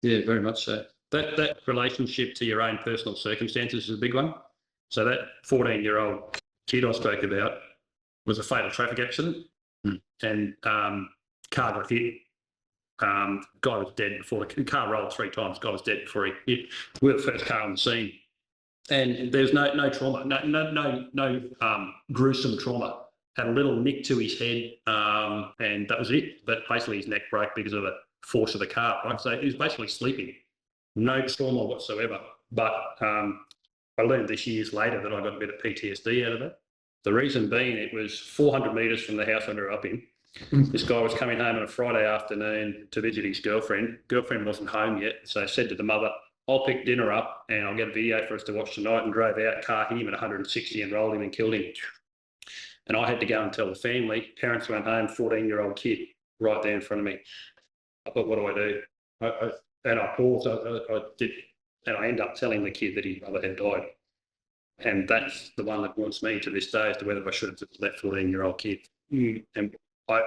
Yeah, very much so. That relationship to your own personal circumstances is a big one. So that 14-year-old kid I spoke about was a fatal traffic accident, and car got hit. Guy was dead before the car rolled 3 times. Guy was dead before he hit. We were the first car on the scene, and there's no trauma, no gruesome trauma. Had a little nick to his head, and that was it. But basically, his neck broke because of the force of the car. Right, so he was basically sleeping, no trauma whatsoever. But I learned this years later that I got a bit of PTSD out of it. The reason being, it was 400 metres from the house I grew up in. This guy was coming home on a Friday afternoon to visit his girlfriend. Girlfriend wasn't home yet, so I said to the mother, I'll pick dinner up and I'll get a video for us to watch tonight, and drove out, car hit him at 160 and rolled him and killed him. And I had to go and tell the family. Parents went home, 14-year-old kid right there in front of me. I thought, what do I do? And I paused, I did, and I ended up telling the kid that his brother had died. And that's the one that haunts me to this day, as to whether I should have just let 14-year-old kid. And I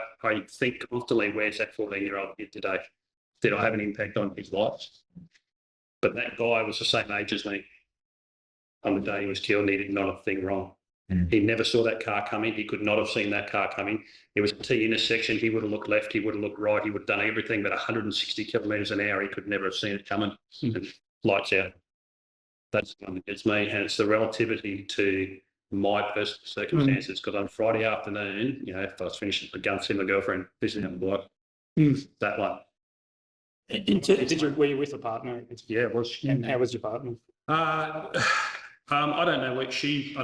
think constantly, where's that 14-year-old kid today? Did I have an impact on his life? But that guy was the same age as me on the day he was killed, and he did not have a thing wrong. He never saw that car coming. He could not have seen that car coming. It was a T intersection. He would have looked left. He would have looked right. He would have done everything, but 160 kilometres an hour, he could never have seen it coming. Lights out. That's the one that gets me. And it's the relativity to my personal circumstances. Because on Friday afternoon, you know, if I was finishing the gun, seeing my girlfriend, visiting on the block, that one. Were you with a partner? Yeah, it was. And how was your partner? I don't know where she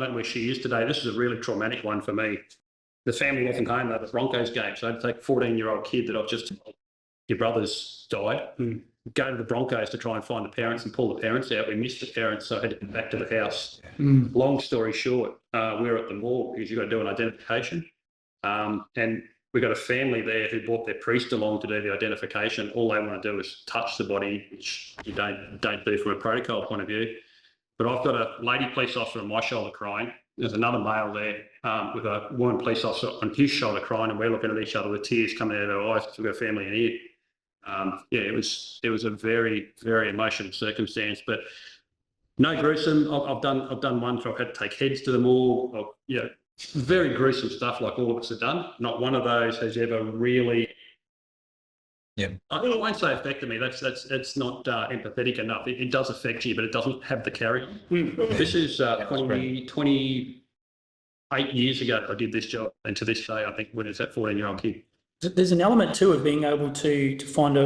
is today. This is a really traumatic one for me. The family wasn't home at the Broncos game, so I had to take a 14-year-old kid that I've just told, your brother's died, go to the Broncos to try and find the parents and pull the parents out. We missed the parents, so I had to get back to the house. Long story short, we were at the morgue because you've got to do an identification. And we got a family there who brought their priest along to do the identification. All they want to do is touch the body, which you don't do from a protocol point of view. But I've got a lady police officer on my shoulder crying. There's another male there with a woman police officer on his shoulder crying, and we're looking at each other with tears coming out of our eyes because we've got a family in here. It was a very, very emotional circumstance, but no gruesome. I've done one where I've had to take heads to the morgue. Very gruesome stuff like all of us have done. Not one of those has ever really. Yeah, I won't say affected me. That's not empathetic enough. It does affect you, but it doesn't have the carry. This is 28 years ago I did this job, and to this day I think when it's that 14-year-old kid. There's an element too of being able to find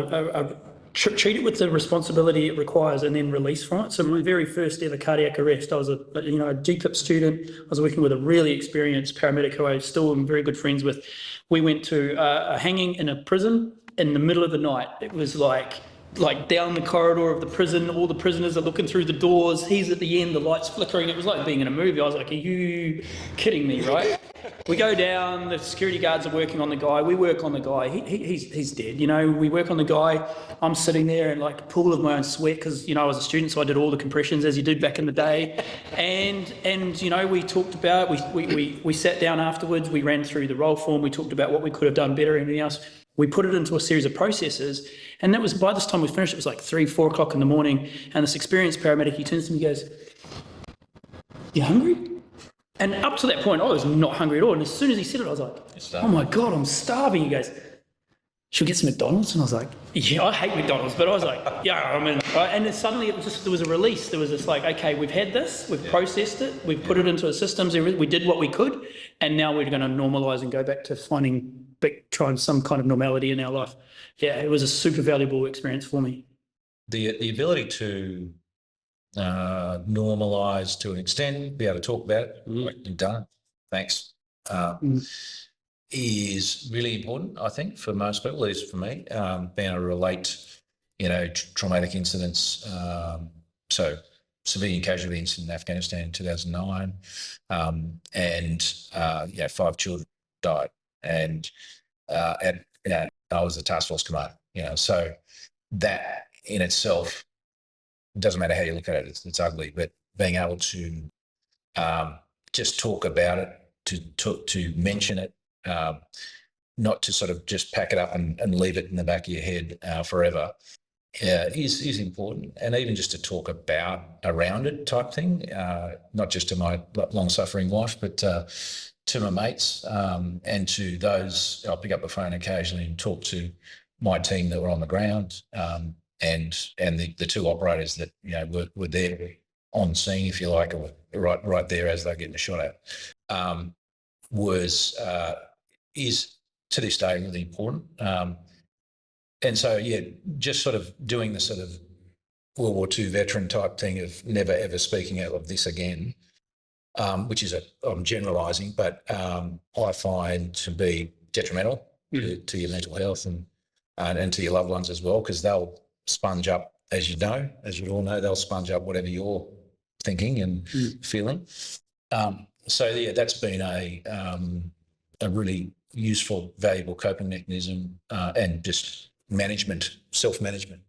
treat it with the responsibility it requires and then release from it. So my very first ever cardiac arrest, I was a GPIP student. I was working with a really experienced paramedic who I still am very good friends with. We went to a hanging in a prison in the middle of the night. It was like down the corridor of the prison, all the prisoners are looking through the doors, he's at the end, the lights flickering. It was like being in a movie. I was like, are you kidding me, right? We go down, the security guards are working on the guy, we work on the guy, he's dead, we work on the guy. I'm sitting there in like a pool of my own sweat because, I was a student, so I did all the compressions as you did back in the day. And we talked about, we sat down afterwards, we ran through the roll form, we talked about what we could have done better and everything else. We put it into a series of processes, and that was, by this time we finished, it was like 3-4 o'clock in the morning, and this experienced paramedic, he turns to me and goes, you hungry? And up to that point, I was not hungry at all, and as soon as he said it, I was like, oh my God, I'm starving. He goes, should we get some McDonald's? And I was like, yeah, I hate McDonald's, but I was like, yeah, I mean, right? And then suddenly there was a release. There was this like, okay, we've had this, we've processed it, we've put it into the systems, we did what we could, and now we're going to normalise and go back to trying some kind of normality in our life. Yeah, it was a super valuable experience for me. The ability to normalise to an extent, be able to talk about it, like you've done, thanks, is really important, I think, for most people, at least for me, being able to relate, traumatic incidents, so civilian casualty incident in Afghanistan in 2009, and 5 children died, and I was a task force commander, so that in itself, it doesn't matter how you look at it, it's ugly, but being able to just talk about it, to mention it, not to sort of just pack it up and leave it in the back of your head forever, is important, and even just to talk around it type thing, not just to my long-suffering wife, but to my mates, and to those. I'll pick up the phone occasionally and talk to my team that were on the ground, and the two operators that were there on scene, if you like, or right there as they're getting a shot at, is to this day really important. And so, just sort of doing the sort of World War II veteran type thing of never ever speaking out of this again, which is I'm generalising, but I find to be detrimental to your mental health and to your loved ones as well, because they'll sponge up, as you all know, they'll sponge up whatever you're thinking and feeling. So that's been a really useful, valuable coping mechanism, and just self-management